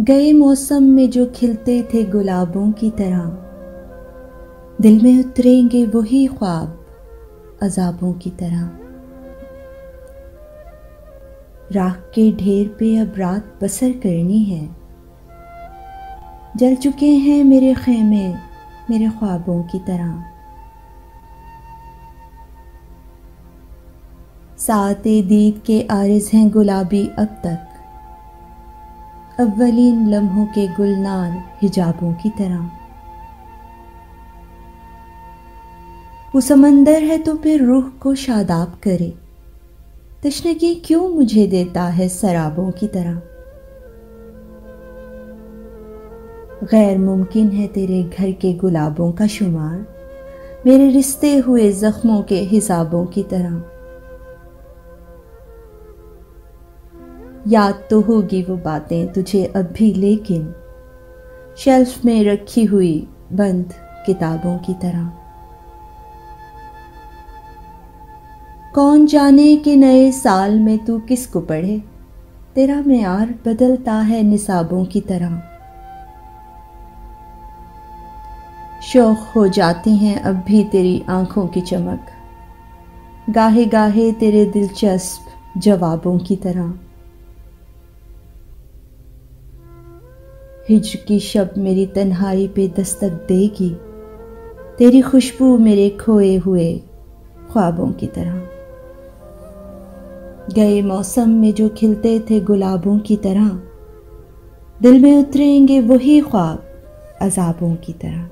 गए मौसम में जो खिलते थे गुलाबों की तरह, दिल में उतरेंगे वही ख्वाब अजाबों की तरह। राख के ढेर पे अब रात बसर करनी है, जल चुके हैं मेरे खेमे मेरे ख्वाबों की तरह। साते दीद के आरिज़ हैं गुलाबी अब तक, अव्वलीन लम्हों के गुलनार हिजाबों की तरह। वो समंदर है तो फिर रूह को शादाब करे, तशनगी क्यों मुझे देता है शराबों की तरह। गैर मुमकिन है तेरे घर के गुलाबों का शुमार, मेरे रिश्ते हुए जख्मों के हिसाबों की तरह। याद तो होगी वो बातें तुझे अब भी, लेकिन शेल्फ में रखी हुई बंद किताबों की तरह। कौन जाने कि नए साल में तू किसको पढ़े, तेरा मेयार बदलता है निसाबों की तरह। शौक हो जाती हैं अब भी तेरी आंखों की चमक, गाहे गाहे तेरे दिलचस्प जवाबों की तरह। हिज्र की शब मेरी तन्हाई पे दस्तक देगी, तेरी खुशबू मेरे खोए हुए ख्वाबों की तरह। गए मौसम में जो खिलते थे गुलाबों की तरह, दिल में उतरेंगे वही ख्वाब अजाबों की तरह।